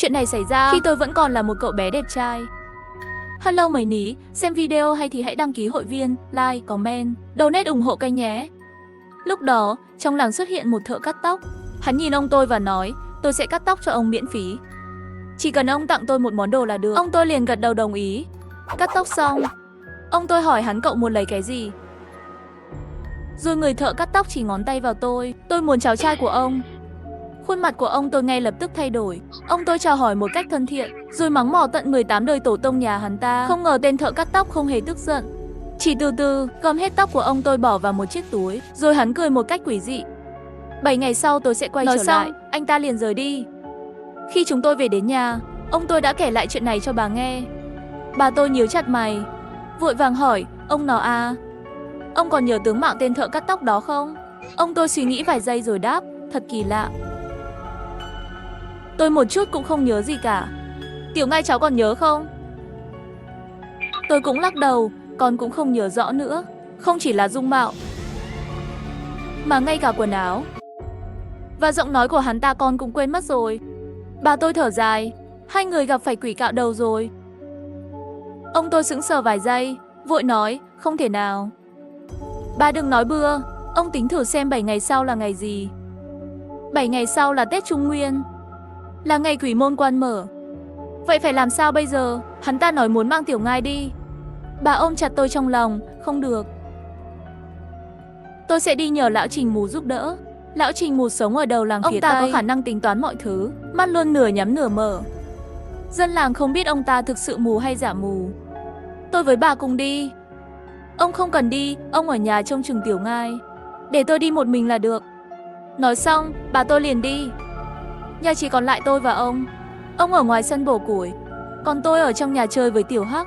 Chuyện này xảy ra khi tôi vẫn còn là một cậu bé đẹp trai. Hello mấy ní, xem video hay thì hãy đăng ký hội viên, like, comment, donate ủng hộ kênh nhé. Lúc đó, trong làng xuất hiện một thợ cắt tóc. Hắn nhìn ông tôi và nói, tôi sẽ cắt tóc cho ông miễn phí. Chỉ cần ông tặng tôi một món đồ là được. Ông tôi liền gật đầu đồng ý. Cắt tóc xong, ông tôi hỏi hắn cậu muốn lấy cái gì. Rồi người thợ cắt tóc chỉ ngón tay vào tôi muốn cháu trai của ông. Khuôn mặt của ông tôi ngay lập tức thay đổi. Ông tôi chào hỏi một cách thân thiện, rồi mắng mỏ tận 18 đời tổ tông nhà hắn ta. Không ngờ tên thợ cắt tóc không hề tức giận, chỉ từ từ gom hết tóc của ông tôi bỏ vào một chiếc túi, rồi hắn cười một cách quỷ dị. 7 ngày sau tôi sẽ quay trở lại. Anh ta liền rời đi. Khi chúng tôi về đến nhà, ông tôi đã kể lại chuyện này cho bà nghe. Bà tôi nhíu chặt mày, vội vàng hỏi, ông nó à, ông còn nhớ tướng mạo tên thợ cắt tóc đó không? Ông tôi suy nghĩ vài giây rồi đáp, thật kỳ lạ. Tôi một chút cũng không nhớ gì cả. Tiểu Ngai cháu còn nhớ không? Tôi cũng lắc đầu, con cũng không nhớ rõ nữa. Không chỉ là dung mạo, mà ngay cả quần áo và giọng nói của hắn ta con cũng quên mất rồi. Bà tôi thở dài, hai người gặp phải quỷ cạo đầu rồi. Ông tôi sững sờ vài giây, vội nói, không thể nào. Bà đừng nói bừa, ông tính thử xem 7 ngày sau là ngày gì. 7 ngày sau là Tết Trung Nguyên, là ngày quỷ môn quan mở. Vậy phải làm sao bây giờ? Hắn ta nói muốn mang Tiểu Ngai đi. Bà ôm chặt tôi trong lòng, không được. Tôi sẽ đi nhờ lão Trình Mù giúp đỡ. Lão Trình Mù sống ở đầu làng phía Tây. Ông ta có khả năng tính toán mọi thứ, mắt luôn nửa nhắm nửa mở. Dân làng không biết ông ta thực sự mù hay giả mù. Tôi với bà cùng đi. Ông không cần đi, ông ở nhà trông chừng Tiểu Ngai. Để tôi đi một mình là được. Nói xong, bà tôi liền đi. Nhà chỉ còn lại tôi và ông. Ông ở ngoài sân bổ củi, còn tôi ở trong nhà chơi với Tiểu Hắc.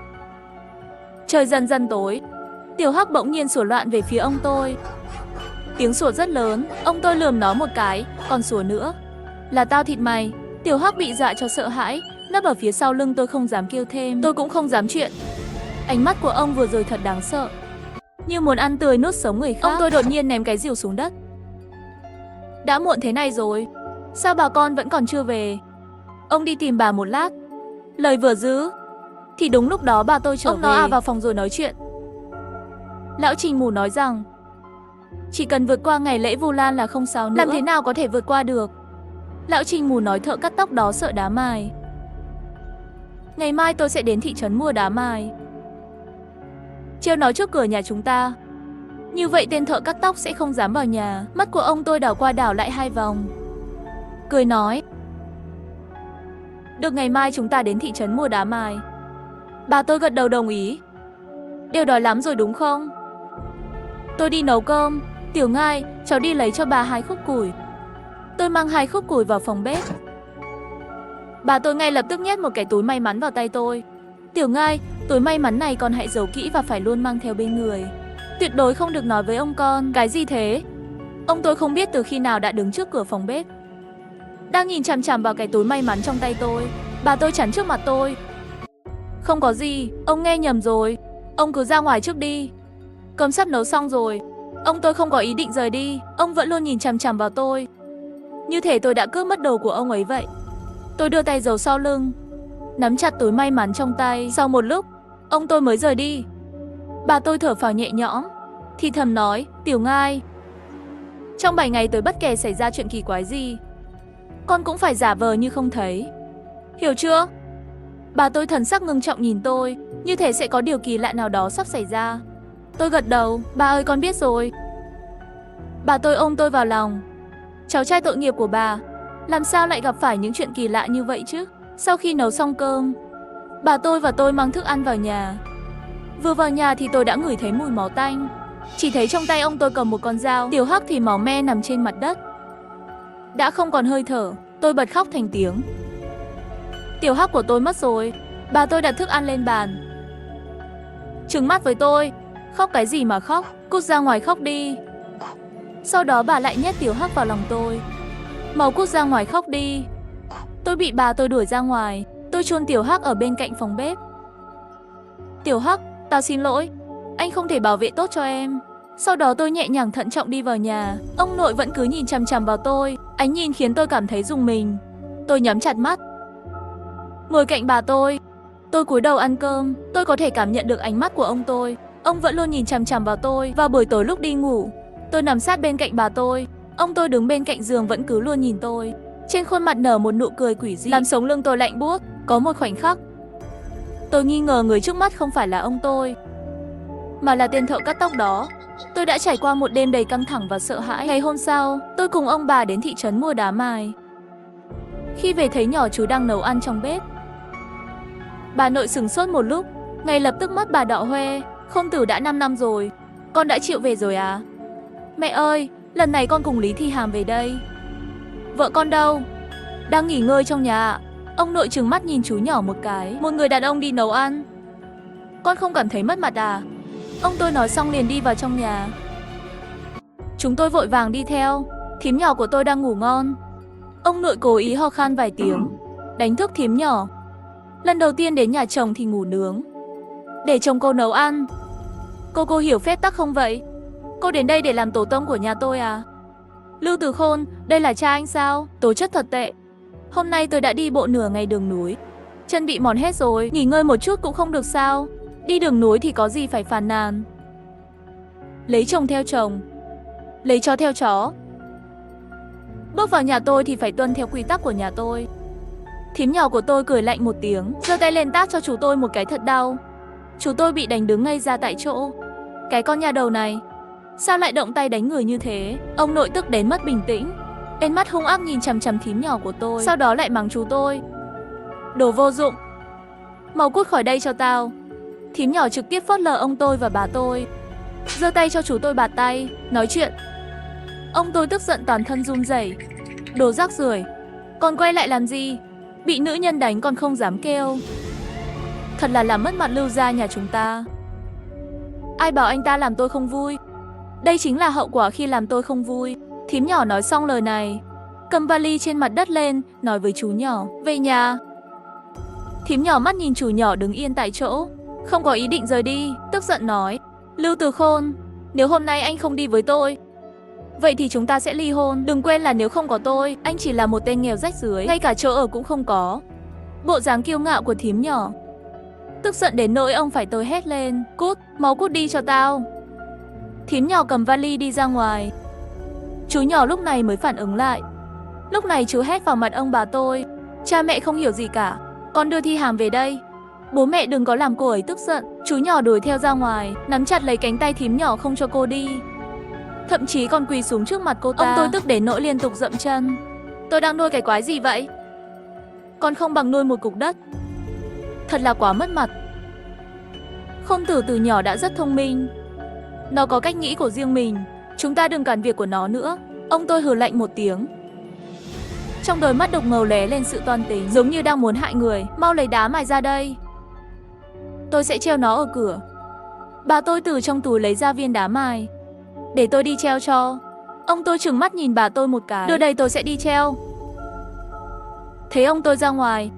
Trời dần dần tối, Tiểu Hắc bỗng nhiên sủa loạn về phía ông tôi. Tiếng sủa rất lớn, ông tôi lườm nó một cái, còn sủa nữa. Là tao thịt mày. Tiểu Hắc bị dọa cho sợ hãi, nấp ở phía sau lưng tôi không dám kêu thêm. Tôi cũng không dám chuyện. Ánh mắt của ông vừa rồi thật đáng sợ, như muốn ăn tươi nuốt sống người khác. Ông tôi đột nhiên ném cái rìu xuống đất. Đã muộn thế này rồi, sao bà con vẫn còn chưa về? Ông đi tìm bà một lát. Lời vừa dứt thì đúng lúc đó bà tôi trở về. Ông nó vào phòng rồi nói chuyện. Lão Trình Mù nói rằng chỉ cần vượt qua ngày lễ Vu Lan là không sao nữa. Làm thế nào có thể vượt qua được? Lão Trình Mù nói thợ cắt tóc đó sợ đá mài. Ngày mai tôi sẽ đến thị trấn mua đá mài, treo nó trước cửa nhà chúng ta. Như vậy tên thợ cắt tóc sẽ không dám vào nhà. Mắt của ông tôi đảo qua đảo lại 2 vòng, cười nói, được, ngày mai chúng ta đến thị trấn mua đá mài. Bà tôi gật đầu đồng ý. Đều đói lắm rồi đúng không? Tôi đi nấu cơm. Tiểu Ngai, cháu đi lấy cho bà 2 khúc củi. Tôi mang 2 khúc củi vào phòng bếp. Bà tôi ngay lập tức nhét một cái túi may mắn vào tay tôi. Tiểu Ngai, túi may mắn này con hãy giấu kỹ và phải luôn mang theo bên người. Tuyệt đối không được nói với ông con. Cái gì thế? Ông tôi không biết từ khi nào đã đứng trước cửa phòng bếp, đang nhìn chằm chằm vào cái túi may mắn trong tay tôi. Bà tôi chắn trước mặt tôi. Không có gì, ông nghe nhầm rồi. Ông cứ ra ngoài trước đi. Cơm sắp nấu xong rồi. Ông tôi không có ý định rời đi. Ông vẫn luôn nhìn chằm chằm vào tôi, như thể tôi đã cướp mất đồ của ông ấy vậy. Tôi đưa tay giấu sau lưng, nắm chặt túi may mắn trong tay. Sau một lúc, ông tôi mới rời đi. Bà tôi thở phào nhẹ nhõm, thì thầm nói, Tiểu Ngai, trong 7 ngày tới bất kể xảy ra chuyện kỳ quái gì, con cũng phải giả vờ như không thấy. Hiểu chưa? Bà tôi thần sắc ngưng trọng nhìn tôi, như thể sẽ có điều kỳ lạ nào đó sắp xảy ra. Tôi gật đầu, bà ơi con biết rồi. Bà tôi ôm tôi vào lòng. Cháu trai tội nghiệp của bà, làm sao lại gặp phải những chuyện kỳ lạ như vậy chứ? Sau khi nấu xong cơm, bà tôi và tôi mang thức ăn vào nhà. Vừa vào nhà thì tôi đã ngửi thấy mùi máu tanh. Chỉ thấy trong tay ông tôi cầm một con dao. Tiểu Hắc thì máu me nằm trên mặt đất, đã không còn hơi thở. Tôi bật khóc thành tiếng. Tiểu Hắc của tôi mất rồi. Bà tôi đặt thức ăn lên bàn, trừng mắt với tôi. Khóc cái gì mà khóc, cút ra ngoài khóc đi. Sau đó bà lại nhét Tiểu Hắc vào lòng tôi. Mau cút ra ngoài khóc đi. Tôi bị bà tôi đuổi ra ngoài. Tôi chôn Tiểu Hắc ở bên cạnh phòng bếp. Tiểu Hắc, tao xin lỗi, anh không thể bảo vệ tốt cho em. Sau đó tôi nhẹ nhàng thận trọng đi vào nhà. Ông nội vẫn cứ nhìn chằm chằm vào tôi. Ánh nhìn khiến tôi cảm thấy rùng mình. Tôi nhắm chặt mắt, ngồi cạnh bà tôi. Tôi cúi đầu ăn cơm, tôi có thể cảm nhận được ánh mắt của ông tôi. Ông vẫn luôn nhìn chằm chằm vào tôi. Vào buổi tối lúc đi ngủ, tôi nằm sát bên cạnh bà tôi. Ông tôi đứng bên cạnh giường vẫn cứ luôn nhìn tôi. Trên khuôn mặt nở một nụ cười quỷ dị, làm sống lưng tôi lạnh buốt. Có một khoảnh khắc, tôi nghi ngờ người trước mắt không phải là ông tôi, mà là tên thợ cắt tóc đó. Tôi đã trải qua một đêm đầy căng thẳng và sợ hãi. Ngày hôm sau, tôi cùng ông bà đến thị trấn mua đá mài. Khi về thấy nhỏ chú đang nấu ăn trong bếp, bà nội sửng sốt một lúc, ngay lập tức mắt bà đỏ hoe. Khôn Tử đã 5 năm rồi, con đã chịu về rồi à? Mẹ ơi, lần này con cùng Lý Thi Hàm về đây. Vợ con đâu? Đang nghỉ ngơi trong nhà ạ. Ông nội trừng mắt nhìn chú nhỏ một cái. Một người đàn ông đi nấu ăn, con không cảm thấy mất mặt à? Ông tôi nói xong liền đi vào trong nhà. Chúng tôi vội vàng đi theo. Thím nhỏ của tôi đang ngủ ngon. Ông nội cố ý ho khan vài tiếng, đánh thức thím nhỏ. Lần đầu tiên đến nhà chồng thì ngủ nướng, để chồng cô nấu ăn. Cô hiểu phép tắc không vậy? Cô đến đây để làm tổ tông của nhà tôi à? Lưu Từ Khôn, đây là cha anh sao? Tố chất thật tệ. Hôm nay tôi đã đi bộ nửa ngày đường núi, chân bị mòn hết rồi, nghỉ ngơi một chút cũng không được sao? Đi đường núi thì có gì phải phàn nàn. Lấy chồng theo chồng, lấy chó theo chó. Bước vào nhà tôi thì phải tuân theo quy tắc của nhà tôi. Thím nhỏ của tôi cười lạnh một tiếng, giơ tay lên tát cho chú tôi một cái thật đau. Chú tôi bị đánh đứng ngây ra tại chỗ. Cái con nhà đầu này, sao lại động tay đánh người như thế? Ông nội tức đến mất bình tĩnh, ánh mắt hung ác nhìn chằm chằm thím nhỏ của tôi, sau đó lại mắng chú tôi. Đồ vô dụng, mau cút khỏi đây cho tao. Thím nhỏ trực tiếp phớt lờ ông tôi và bà tôi, giơ tay cho chú tôi bạt tay, nói chuyện. Ông tôi tức giận toàn thân run rẩy. Đồ rác rưởi, con quay lại làm gì? Bị nữ nhân đánh còn không dám kêu. Thật là làm mất mặt Lưu gia nhà chúng ta. Ai bảo anh ta làm tôi không vui? Đây chính là hậu quả khi làm tôi không vui. Thím nhỏ nói xong lời này, cầm vali trên mặt đất lên, nói với chú nhỏ, về nhà. Thím nhỏ mắt nhìn chú nhỏ đứng yên tại chỗ, không có ý định rời đi, tức giận nói, Lưu Từ Khôn, nếu hôm nay anh không đi với tôi, vậy thì chúng ta sẽ ly hôn. Đừng quên là nếu không có tôi, anh chỉ là một tên nghèo rách rưới, ngay cả chỗ ở cũng không có. Bộ dáng kiêu ngạo của thím nhỏ tức giận đến nỗi ông phải tới hét lên, cút, mau cút đi cho tao. Thím nhỏ cầm vali đi ra ngoài. Chú nhỏ lúc này mới phản ứng lại. Lúc này chú hét vào mặt ông bà tôi, cha mẹ không hiểu gì cả, con đưa Thi Hàm về đây. Bố mẹ đừng có làm cô ấy tức giận. Chú nhỏ đuổi theo ra ngoài, nắm chặt lấy cánh tay thím nhỏ không cho cô đi, thậm chí còn quỳ xuống trước mặt cô ta. Ông tôi tức đến nỗi liên tục dậm chân. Tôi đang nuôi cái quái gì vậy? Còn không bằng nuôi một cục đất. Thật là quá mất mặt. Khôn Tử từ nhỏ đã rất thông minh, nó có cách nghĩ của riêng mình, chúng ta đừng cản việc của nó nữa. Ông tôi hừ lạnh một tiếng, trong đôi mắt đục ngầu lóe lên sự toan tính, giống như đang muốn hại người. Mau lấy đá mài ra đây, tôi sẽ treo nó ở cửa. Bà tôi từ trong túi lấy ra viên đá mài, để tôi đi treo cho. Ông tôi trừng mắt nhìn bà tôi một cái, đưa đây tôi sẽ đi treo. Thế ông tôi ra ngoài,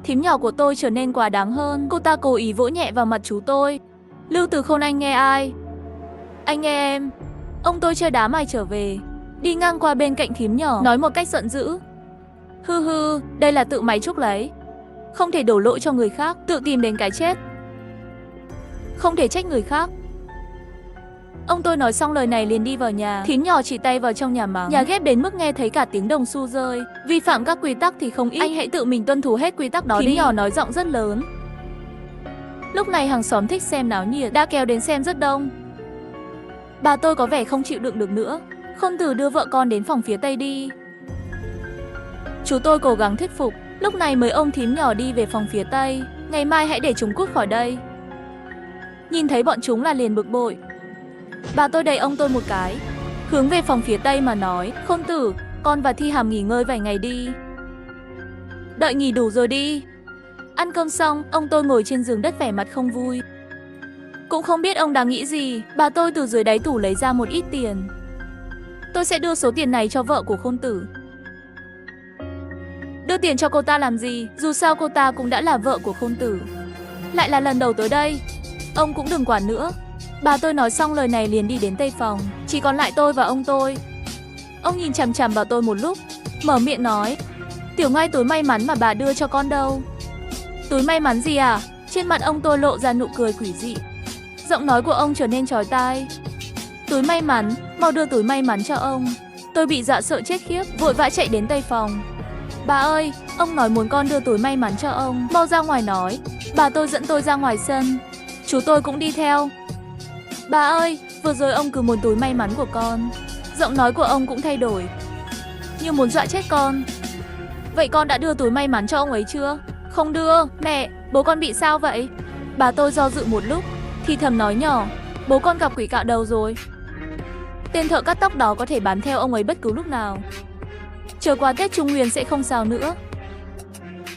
thím nhỏ của tôi trở nên quá đáng hơn. Cô ta cố ý vỗ nhẹ vào mặt chú tôi. Lưu Từ Khôn, anh nghe ai? Anh nghe em. Ông tôi chơi đá mài trở về, đi ngang qua bên cạnh thím nhỏ, nói một cách giận dữ. Hư, đây là tự mày chuốc lấy, không thể đổ lỗi cho người khác, tự tìm đến cái chết, không thể trách người khác. Ông tôi nói xong lời này liền đi vào nhà. Thím nhỏ chỉ tay vào trong nhà mắng, nhà ghép đến mức nghe thấy cả tiếng đồng xu rơi. Vi phạm các quy tắc thì không ít, anh hãy tự mình tuân thủ hết quy tắc đó đi. Thím nhỏ nói giọng rất lớn. Lúc này hàng xóm thích xem náo nhiệt đã kéo đến xem rất đông. Bà tôi có vẻ không chịu đựng được nữa. Khôn Tử đưa vợ con đến phòng phía tây đi. Chú tôi cố gắng thuyết phục, lúc này mới ôm thím nhỏ đi về phòng phía tây. Ngày mai hãy để chúng cút khỏi đây. Nhìn thấy bọn chúng là liền bực bội. Bà tôi đẩy ông tôi một cái, hướng về phòng phía tây mà nói, Khôn Tử, con và Thi Hàm nghỉ ngơi vài ngày đi. Đợi nghỉ đủ rồi đi. Ăn cơm xong, ông tôi ngồi trên giường đất vẻ mặt không vui. Cũng không biết ông đang nghĩ gì. Bà tôi từ dưới đáy tủ lấy ra một ít tiền. Tôi sẽ đưa số tiền này cho vợ của Khôn Tử. Đưa tiền cho cô ta làm gì? Dù sao cô ta cũng đã là vợ của Khôn Tử, lại là lần đầu tới đây. Ông cũng đừng quản nữa. Bà tôi nói xong lời này liền đi đến tây phòng, chỉ còn lại tôi và ông tôi. Ông nhìn chằm chằm vào tôi một lúc, mở miệng nói, Tiểu Ngai túi may mắn mà bà đưa cho con đâu? Túi may mắn gì à? Trên mặt ông tôi lộ ra nụ cười quỷ dị. Giọng nói của ông trở nên chói tai. Túi may mắn, mau đưa túi may mắn cho ông. Tôi bị dọa sợ chết khiếp, vội vã chạy đến tây phòng. Bà ơi, ông nói muốn con đưa túi may mắn cho ông, mau ra ngoài nói. Bà tôi dẫn tôi ra ngoài sân. Chú tôi cũng đi theo. Bà ơi, vừa rồi ông cứ muốn túi may mắn của con. Giọng nói của ông cũng thay đổi, như muốn dọa chết con. Vậy con đã đưa túi may mắn cho ông ấy chưa? Không đưa. Mẹ, bố con bị sao vậy? Bà tôi do dự một lúc, thì thầm nói nhỏ, bố con gặp quỷ cạo đầu rồi. Tên thợ cắt tóc đó có thể bám theo ông ấy bất cứ lúc nào. Chờ qua Tết Trung Nguyên sẽ không sao nữa.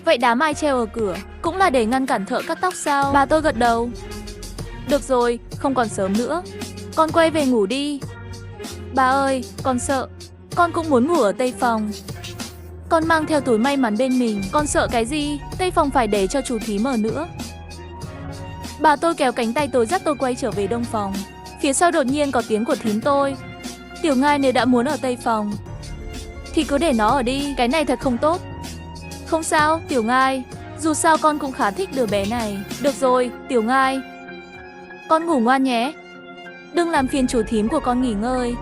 Vậy đám mai treo ở cửa cũng là để ngăn cản thợ cắt tóc sao? Bà tôi gật đầu. Được rồi, không còn sớm nữa. Con quay về ngủ đi. Bà ơi, con sợ. Con cũng muốn ngủ ở tây phòng. Con mang theo túi may mắn bên mình. Con sợ cái gì? Tây phòng phải để cho chú thím ở nữa. Bà tôi kéo cánh tay tôi dắt tôi quay trở về đông phòng. Phía sau đột nhiên có tiếng của thím tôi. Tiểu Ngai nếu đã muốn ở tây phòng thì cứ để nó ở đi, cái này thật không tốt. Không sao, Tiểu Ngai, dù sao con cũng khá thích đứa bé này. Được rồi, Tiểu Ngai, con ngủ ngoan nhé. Đừng làm phiền chủ thím của con nghỉ ngơi.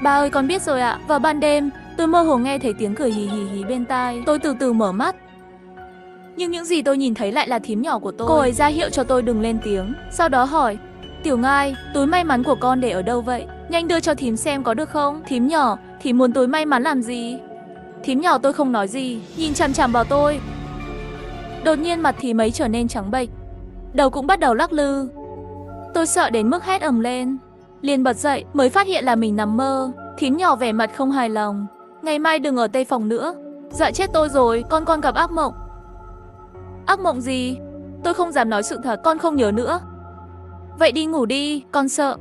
Ba ơi, con biết rồi ạ. Vào ban đêm, tôi mơ hồ nghe thấy tiếng cười hì hì hì bên tai. Tôi từ từ mở mắt. Nhưng những gì tôi nhìn thấy lại là thím nhỏ của tôi. Cô ấy ra hiệu cho tôi đừng lên tiếng. Sau đó hỏi, Tiểu Ngai, túi may mắn của con để ở đâu vậy? Nhanh đưa cho thím xem có được không? Thím nhỏ, thím muốn túi may mắn làm gì? Thím nhỏ tôi không nói gì, nhìn chằm chằm vào tôi. Đột nhiên mặt thím ấy trở nên trắng bệch, đầu cũng bắt đầu lắc lư. Tôi sợ đến mức hét ầm lên, liền bật dậy mới phát hiện là mình nằm mơ. Thím nhỏ vẻ mặt không hài lòng. Ngày mai đừng ở tây phòng nữa. Dọa chết tôi rồi, con gặp ác mộng. Ác mộng gì? Tôi không dám nói sự thật, con không nhớ nữa. Vậy đi ngủ đi, con sợ.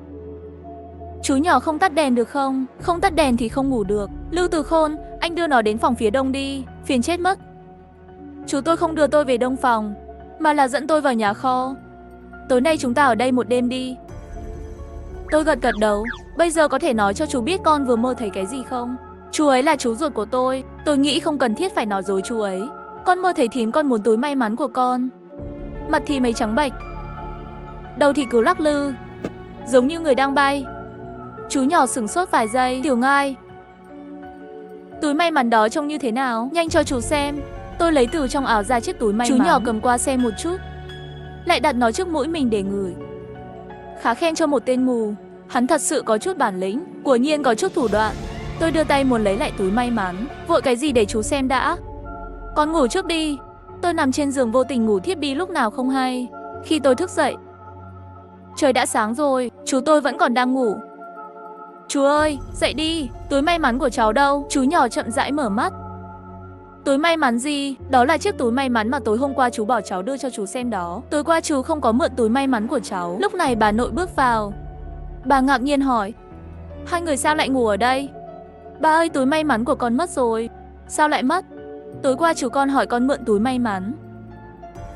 Chú nhỏ không tắt đèn được không? Không tắt đèn thì không ngủ được. Lưu Từ Khôn, anh đưa nó đến phòng phía đông đi, phiền chết mất. Chú tôi không đưa tôi về đông phòng, mà là dẫn tôi vào nhà kho. Tối nay chúng ta ở đây một đêm đi. Tôi gật đầu. Bây giờ có thể nói cho chú biết con vừa mơ thấy cái gì không? Chú ấy là chú ruột của tôi nghĩ không cần thiết phải nói dối chú ấy. Con mơ thấy thím con muốn túi may mắn của con. Mặt thím ấy trắng bệch, đầu thì cứ lắc lư, giống như người đang bay. Chú nhỏ sửng sốt vài giây. Tiểu Ngai, túi may mắn đó trông như thế nào? Nhanh cho chú xem. Tôi lấy từ trong áo ra chiếc túi may mắn. Chú nhỏ cầm qua xem một chút, lại đặt nó trước mũi mình để ngửi. Khá khen cho một tên mù. Hắn thật sự có chút bản lĩnh, quả nhiên có chút thủ đoạn. Tôi đưa tay muốn lấy lại túi may mắn. Vội cái gì để chú xem đã. Con ngủ trước đi. Tôi nằm trên giường vô tình ngủ thiếp đi lúc nào không hay. Khi tôi thức dậy, trời đã sáng rồi, chú tôi vẫn còn đang ngủ. Chú ơi, dậy đi, túi may mắn của cháu đâu? Chú nhỏ chậm rãi mở mắt. Túi may mắn gì? Đó là chiếc túi may mắn mà tối hôm qua chú bảo cháu đưa cho chú xem đó. Tối qua chú không có mượn túi may mắn của cháu. Lúc này bà nội bước vào. Bà ngạc nhiên hỏi, hai người sao lại ngủ ở đây? Ba ơi, túi may mắn của con mất rồi. Sao lại mất? Tối qua chú con hỏi con mượn túi may mắn,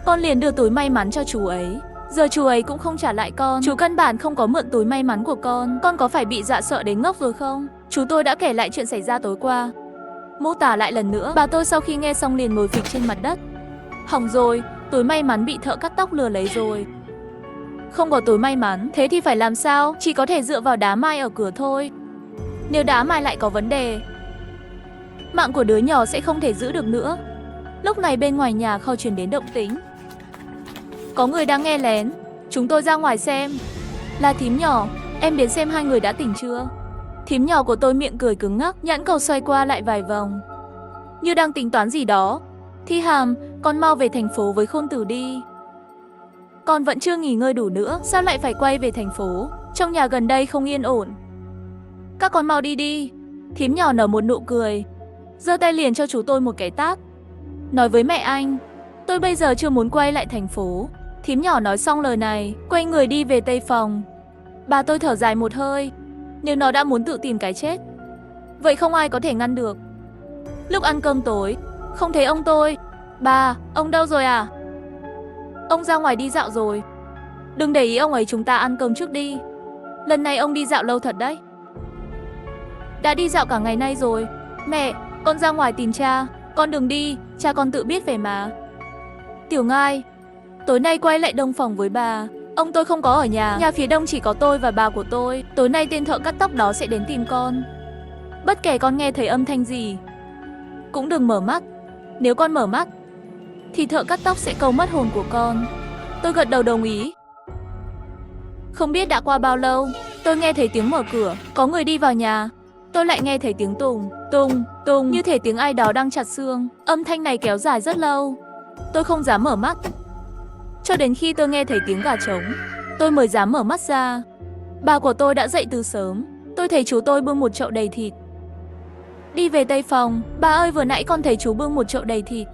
con liền đưa túi may mắn cho chú ấy. Giờ chú ấy cũng không trả lại con. Chú căn bản không có mượn túi may mắn của con có phải bị dọa sợ đến ngốc rồi không? Chú tôi đã kể lại chuyện xảy ra tối qua, mô tả lại lần nữa. Bà tôi sau khi nghe xong liền ngồi phịch trên mặt đất. Hỏng rồi, túi may mắn bị thợ cắt tóc lừa lấy rồi. Không có túi may mắn, thế thì phải làm sao? Chỉ có thể dựa vào đá mai ở cửa thôi. Nếu đá mai lại có vấn đề, mạng của đứa nhỏ sẽ không thể giữ được nữa. Lúc này bên ngoài nhà kho truyền đến động tĩnh. Có người đang nghe lén. Chúng tôi ra ngoài xem. Là thím nhỏ, em đến xem hai người đã tỉnh chưa? Thím nhỏ của tôi miệng cười cứng ngắc, nhãn cầu xoay qua lại vài vòng, như đang tính toán gì đó. Thi Hàm, con mau về thành phố với Khôn Tử đi. Con vẫn chưa nghỉ ngơi đủ nữa, sao lại phải quay về thành phố? Trong nhà gần đây không yên ổn. Các con mau đi đi. Thím nhỏ nở một nụ cười, giơ tay liền cho chú tôi một cái tát. Nói với mẹ anh, tôi bây giờ chưa muốn quay lại thành phố. Thím nhỏ nói xong lời này, quay người đi về tây phòng. Bà tôi thở dài một hơi. Nếu nó đã muốn tự tìm cái chết, vậy không ai có thể ngăn được. Lúc ăn cơm tối, không thấy ông tôi. Bà, ông đâu rồi à? Ông ra ngoài đi dạo rồi. Đừng để ý ông ấy, chúng ta ăn cơm trước đi. Lần này ông đi dạo lâu thật đấy. Đã đi dạo cả ngày nay rồi. Mẹ, con ra ngoài tìm cha. Con đừng đi, cha con tự biết về mà. Tiểu Ngai, tối nay quay lại đông phòng với bà. Ông tôi không có ở nhà, nhà phía đông chỉ có tôi và bà của tôi. Tối nay tên thợ cắt tóc đó sẽ đến tìm con. Bất kể con nghe thấy âm thanh gì, cũng đừng mở mắt. Nếu con mở mắt, thì thợ cắt tóc sẽ câu mất hồn của con. Tôi gật đầu đồng ý. Không biết đã qua bao lâu, tôi nghe thấy tiếng mở cửa, có người đi vào nhà. Tôi lại nghe thấy tiếng tùng, tùng, tùng, như thể tiếng ai đó đang chặt xương. Âm thanh này kéo dài rất lâu. Tôi không dám mở mắt. Cho đến khi tôi nghe thấy tiếng gà trống, tôi mới dám mở mắt ra. Bà của tôi đã dậy từ sớm. Tôi thấy chú tôi bưng một chậu đầy thịt. Đi về tây phòng. Bà ơi, vừa nãy con thấy chú bưng một chậu đầy thịt.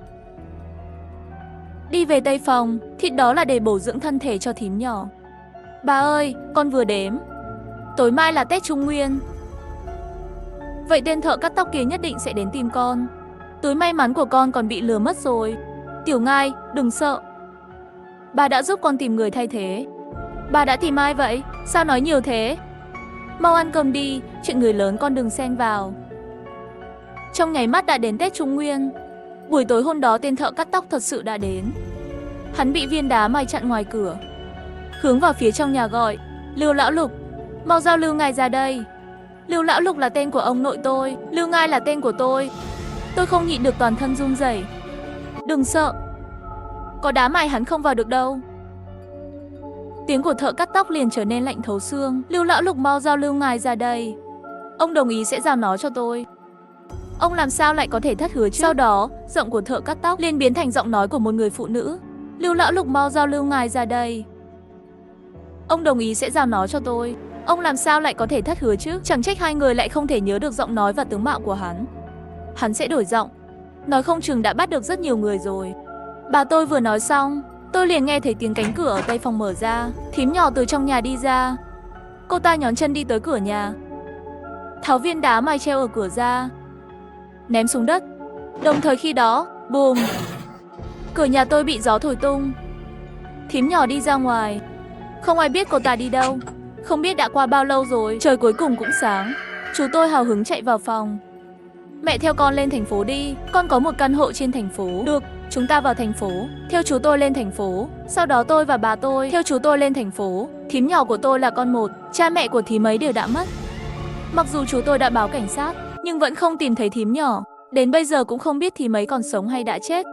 Đi về tây phòng. Thịt đó là để bổ dưỡng thân thể cho thím nhỏ. Bà ơi, con vừa đếm. Tối mai là Tết Trung Nguyên. Vậy tên thợ cắt tóc kia nhất định sẽ đến tìm con. Túi may mắn của con còn bị lừa mất rồi. Tiểu Ngai, đừng sợ. Bà đã giúp con tìm người thay thế. Bà đã tìm ai vậy? Sao nói nhiều thế? Mau ăn cơm đi, chuyện người lớn con đừng xen vào. Trong nháy mắt đã đến Tết Trung Nguyên. Buổi tối hôm đó tên thợ cắt tóc thật sự đã đến. Hắn bị viên đá mài chặn ngoài cửa, hướng vào phía trong nhà gọi: Lưu Lão Lục, mau giao Lưu Ngai ra đây. Lưu Lão Lục là tên của ông nội tôi, Lưu Ngai là tên của tôi. Tôi không nhịn được, toàn thân run rẩy. Đừng sợ, có đá mài hắn không vào được đâu. Tiếng của thợ cắt tóc liền trở nên lạnh thấu xương. Lưu Lão Lục, mau giao Lưu Ngai ra đây. Ông đồng ý sẽ giao nó cho tôi. Ông làm sao lại có thể thất hứa chứ? Sau đó, giọng của thợ cắt tóc liền biến thành giọng nói của một người phụ nữ. Lưu Lão Lục, mau giao Lưu Ngai ra đây. Ông đồng ý sẽ giao nó cho tôi. Ông làm sao lại có thể thất hứa chứ? Chẳng trách hai người lại không thể nhớ được giọng nói và tướng mạo của hắn. Hắn sẽ đổi giọng, nói không chừng đã bắt được rất nhiều người rồi. Bà tôi vừa nói xong, tôi liền nghe thấy tiếng cánh cửa ở tây phòng mở ra. Thím nhỏ từ trong nhà đi ra. Cô ta nhón chân đi tới cửa nhà, tháo viên đá mài treo ở cửa ra, ném xuống đất. Đồng thời khi đó, bùm, cửa nhà tôi bị gió thổi tung. Thím nhỏ đi ra ngoài, không ai biết cô ta đi đâu. Không biết đã qua bao lâu rồi, trời cuối cùng cũng sáng. Chú tôi hào hứng chạy vào phòng. Mẹ theo con lên thành phố đi, con có một căn hộ trên thành phố. Được, chúng ta vào thành phố. Theo chú tôi lên thành phố. Sau đó tôi và bà tôi theo chú tôi lên thành phố. Thím nhỏ của tôi là con một, cha mẹ của thím ấy đều đã mất. Mặc dù chú tôi đã báo cảnh sát, nhưng vẫn không tìm thấy thím nhỏ. Đến bây giờ cũng không biết thím ấy còn sống hay đã chết.